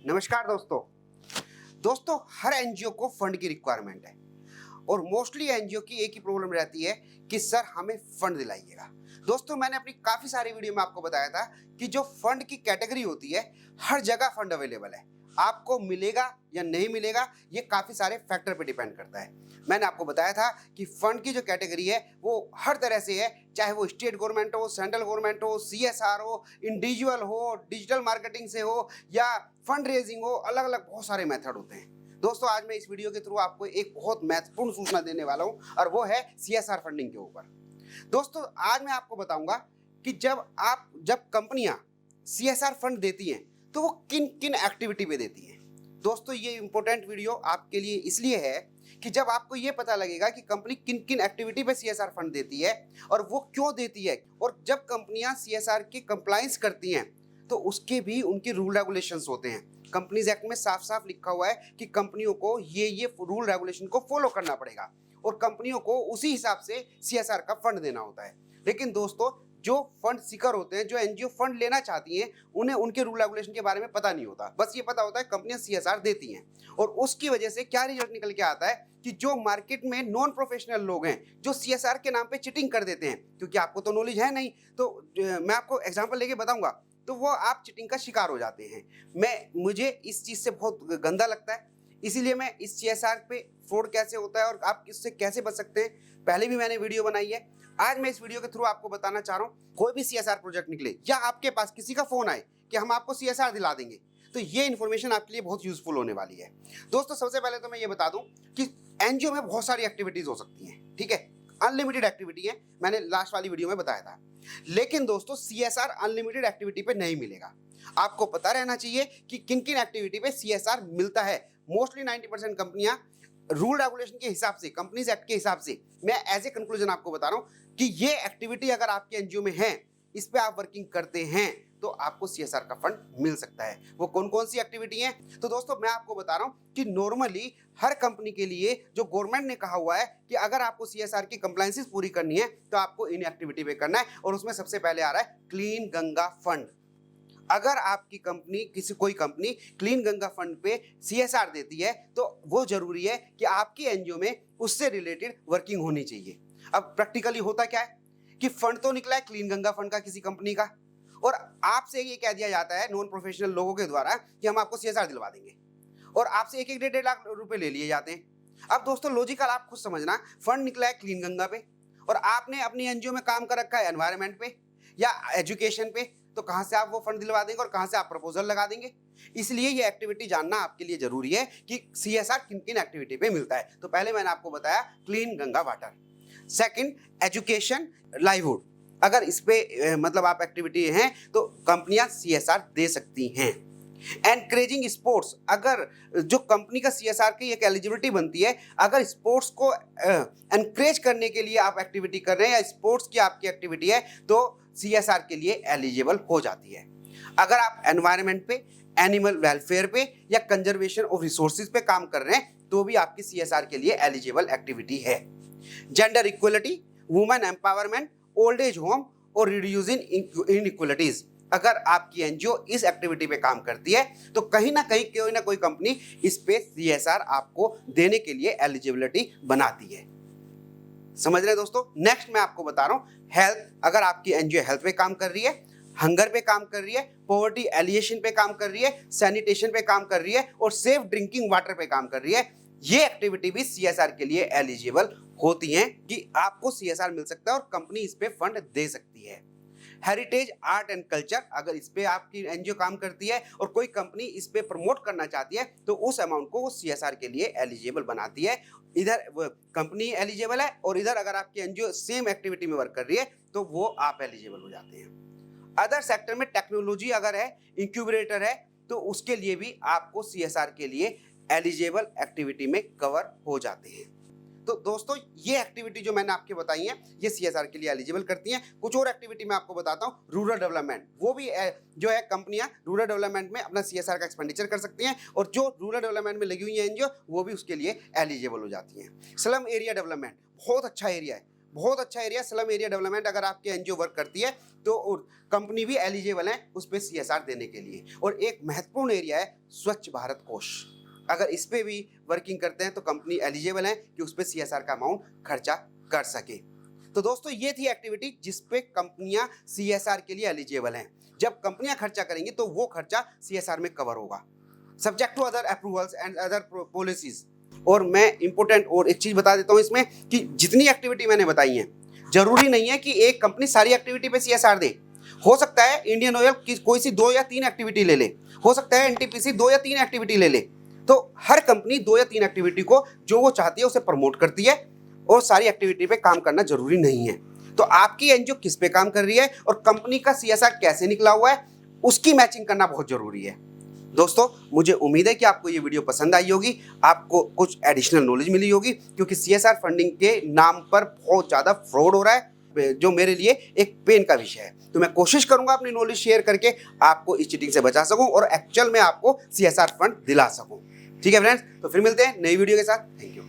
नमस्कार दोस्तों। दोस्तों हर एनजीओ को फंड की रिक्वायरमेंट है और मोस्टली एनजीओ की एक ही प्रॉब्लम रहती है कि सर हमें फंड दिलाइएगा। दोस्तों मैंने अपनी काफी सारी वीडियो में आपको बताया था कि जो फंड की कैटेगरी होती है हर जगह फंड अवेलेबल है, आपको मिलेगा या नहीं मिलेगा ये काफी सारे फैक्टर पे डिपेंड करता है। मैंने आपको बताया था कि फंड की जो कैटेगरी है वो हर तरह से है, चाहे वो स्टेट गवर्नमेंट हो, सेंट्रल गवर्नमेंट हो, सीएसआर हो, इंडिविजुअल हो, डिजिटल मार्केटिंग से हो या फंड रेजिंग हो, अलग अलग बहुत सारे मेथड होते हैं। दोस्तों आज मैं इस वीडियो के थ्रू आपको एक बहुत महत्वपूर्ण सूचना देने वाला हूं और वो है सीएसआर फंडिंग के ऊपर। दोस्तों आज मैं आपको बताऊंगा कि जब कंपनियां सीएसआर फंड देती हैं तो वो किन किन एक्टिविटी पे देती हैं। दोस्तों ये इंपॉर्टेंट वीडियो आपके लिए इसलिए है कि जब आपको ये पता लगेगा कि कंपनी किन किन एक्टिविटी पे सीएसआर फंड देती है और वो क्यों देती है, और जब कंपनियां सीएसआर की कंप्लायंस करती हैं तो उसके भी उनके रूल रेगुलेशंस होते हैं। कंपनीज एक्ट में साफ साफ लिखा हुआ है कि कंपनियों को ये रूल रेगुलेशन को फॉलो करना पड़ेगा और कंपनियों को उसी हिसाब से सीएसआर का फंड देना होता है। लेकिन दोस्तों जो फंड सीकर होते हैं, जो एनजीओ फंड लेना चाहती हैं, उन्हें उनके रूल रेगुलेशन के बारे में पता नहीं होता। बस ये पता होता है कंपनियां सीएसआर देती हैं और उसकी वजह से क्या रिजल्ट निकल के आता है कि जो मार्केट में नॉन प्रोफेशनल लोग हैं जो सीएसआर के नाम पे चिटिंग कर देते हैं, क्योंकि आपको तो नॉलेज है नहीं, तो मैं आपको एग्जाम्पल लेके बताऊंगा, तो वो आप चिटिंग का शिकार हो जाते हैं। मुझे इस चीज़ से बहुत गंदा लगता है, इसीलिए मैं इस सीएसआर पे फ्रॉड कैसे होता है और आप इससे कैसे बच सकते हैं पहले भी मैंने वीडियो बनाई है। आज मैं इस वीडियो के थ्रू आपको बताना चाह रहा हूँ, कोई भी सीएसआर प्रोजेक्ट निकले या आपके पास किसी का फोन आए कि हम आपको सीएसआर दिला देंगे, तो ये इन्फॉर्मेशन आपके लिए बहुत यूजफुल होने वाली है। दोस्तों सबसे पहले तो मैं ये बता दूं कि एनजीओ में बहुत सारी एक्टिविटीज हो सकती हैं, ठीक है, अनलिमिटेड एक्टिविटी है, मैंने लास्ट वाली वीडियो में बताया था। लेकिन दोस्तों सीएसआर अनलिमिटेड एक्टिविटी पे नहीं मिलेगा। आपको पता रहना चाहिए कि किन किन एक्टिविटी पे सीएसआर मिलता है। मोस्टली 90% कंपनियां रूल रेगुलेशन के हिसाब से, कंपनीज एक्ट के हिसाब से, मैं एज ए कंक्लूजन आपको बता रहा हूं कि ये एक्टिविटी अगर आपके एनजीओ में है, इस पे आप वर्किंग करते हैं, तो आपको सीएसआर का फंड मिल सकता है। वो कौन कौन सी एक्टिविटी है? तो दोस्तों मैं आपको बता रहा हूं कि नॉर्मली हर कंपनी के लिए जो गवर्नमेंट ने कहा हुआ है कि अगर आपको सीएसआर की कंप्लायंसेस पूरी करनी है तो आपको इन एक्टिविटी पे करना है, और उसमें सबसे पहले आ रहा है क्लीन गंगा फंड। अगर आपकी कंपनी कोई कंपनी क्लीन गंगा फंड पे सीएसआर देती है तो वो जरूरी है कि आपकी एनजीओ में उससे रिलेटेड वर्किंग होनी चाहिए। अब प्रैक्टिकली होता क्या है कि फंड तो निकला है क्लीन गंगा फंड का किसी कंपनी का, और आपसे ये कह दिया जाता है नॉन प्रोफेशनल लोगों के द्वारा कि हम आपको सीएसआर दिलवा देंगे, और आपसे 1-1 लाख रुपए ले लिए जाते हैं। अब दोस्तों लॉजिकल आप खुद समझना, फंड निकला है क्लीन गंगा पे और आपने अपनी एनजीओ में काम कर रखा है एनवायरनमेंट पे या एजुकेशन पे, तो कहां से आप वो फंड दिलवा देंगे और कहां से आप प्रपोजल लगा देंगे? इसलिए ये एक्टिविटी जानना आपके लिए जरूरी है कि सीएसआर किन किन एक्टिविटी पे मिलता है। तो पहले मैंने आपको बताया clean Ganga water, second education livelihood, अगर इस पे मतलब आप एक्टिविटी हैं तो कंपनियां सीएसआर दे सकती हैं। एनकरेजिंग स्पोर्ट्स, अगर जो कंपनी का सीएसआर की एक एलिजिबिलिटी बनती है, अगर स्पोर्ट्स को एनकरेज करने के लिए आप एक्टिविटी कर रहे हैं या स्पोर्ट्स की आपकी एक्टिविटी है तो सीएसआर के लिए एलिजिबल हो जाती है। अगर आप एनवायरनमेंट पे, एनिमल वेलफेयर पे या कंजर्वेशन ऑफ रिसोर्सेज पे काम कर रहे हैं तो भी आपकी सीएसआर के लिए एलिजिबल एक्टिविटी है। Gender equality, women empowerment, old age home और रिड्यूसिंग इनइक्वालिटीज, अगर आपकी एनजीओ इस एक्टिविटी पे काम करती है तो कहीं ना कहीं कोई ना कोई कंपनी इस पे सीएसआर आपको देने के लिए एलिजिबिलिटी बनाती है। समझ रहे हैं दोस्तों? नेक्स्ट मैं आपको बता रहा हूं हेल्थ, अगर आपकी एनजीओ हेल्थ पे काम कर रही है, हंगर पे काम कर रही है, पॉवर्टी एलिएशन पे काम कर रही है, सैनिटेशन पे काम कर रही है और सेफ ड्रिंकिंग वाटर पे काम कर रही है, ये एक्टिविटी भी सीएसआर के लिए एलिजिबल होती हैं कि आपको सीएसआर मिल सकता है और कंपनी इस पे फंड दे सकती है। हेरिटेज आर्ट एंड कल्चर, अगर इस पे आपकी एनजीओ काम करती है और कोई कंपनी इस पे प्रमोट करना चाहती है तो उस अमाउंट को वो सीएसआर के लिए एलिजिबल बनाती है। इधर कंपनी एलिजिबल है और इधर अगर आपकी एनजीओ सेम एक्टिविटी में वर्क कर रही है तो वो आप एलिजिबल हो जाते हैं। अदर सेक्टर में टेक्नोलॉजी अगर है, इंक्यूबेटर है, तो उसके लिए भी आपको सीएसआर के लिए एलिजिबल एक्टिविटी में कवर हो जाते हैं। तो दोस्तों ये एक्टिविटी जो मैंने आपके बताई है ये सीएसआर के लिए एलिजिबल करती हैं। कुछ और एक्टिविटी मैं आपको बताता हूँ, रूरल डेवलपमेंट, वो भी जो है कंपनियां रूरल डेवलपमेंट में अपना सीएसआर का एक्सपेंडिचर कर सकती हैं और जो रूरल डेवलपमेंट में लगी हुई है एनजीओ वो भी उसके लिए एलिजिबल हो जाती हैं। स्लम एरिया डेवलपमेंट बहुत अच्छा एरिया है, बहुत अच्छा एरिया, स्लम एरिया डेवलपमेंट अगर आपकी एनजीओ वर्क करती है तो कंपनी भी एलिजिबल है उस पर CSR देने के लिए। और एक महत्वपूर्ण एरिया है स्वच्छ भारत कोष, अगर इस पे भी वर्किंग करते हैं तो कंपनी एलिजिबल है कि उस पर CSR का अमाउंट खर्चा कर सके। तो दोस्तों ये थी एक्टिविटी जिस पे कंपनियां CSR के लिए एलिजिबल हैं। जब कंपनियां खर्चा करेंगी तो वो खर्चा CSR में कवर होगा, subject to other approvals and other policies. और मैं इंपॉर्टेंट और एक चीज बता देता हूं इसमें कि जितनी एक्टिविटी मैंने बताई है, जरूरी नहीं है कि एक कंपनी सारी एक्टिविटी पे CSR दे। हो सकता है इंडियन ऑयल की कोई सी 2 या 3 एक्टिविटी ले ले, हो सकता है NTPC 2 या 3 एक्टिविटी ले ले। तो हर कंपनी 2 या 3 एक्टिविटी को जो वो चाहती है उसे प्रमोट करती है और सारी एक्टिविटी पे काम करना जरूरी नहीं है। तो आपकी एनजीओ किस पे काम कर रही है और कंपनी का CSR कैसे निकला हुआ है, उसकी मैचिंग करना बहुत जरूरी है। दोस्तों मुझे उम्मीद है कि आपको ये वीडियो पसंद आई होगी, आपको कुछ एडिशनल नॉलेज मिली होगी, क्योंकि CSR फंडिंग के नाम पर बहुत ज़्यादा फ्रॉड हो रहा है जो मेरे लिए एक पेन का विषय है। तो मैं कोशिश करूंगा अपनी नॉलेज शेयर करके आपको इस चीटिंग से बचा सकूं और एक्चुअल में आपको CSR फंड दिला सकूं। ठीक है फ्रेंड्स, तो फिर मिलते हैं नई वीडियो के साथ। Thank you.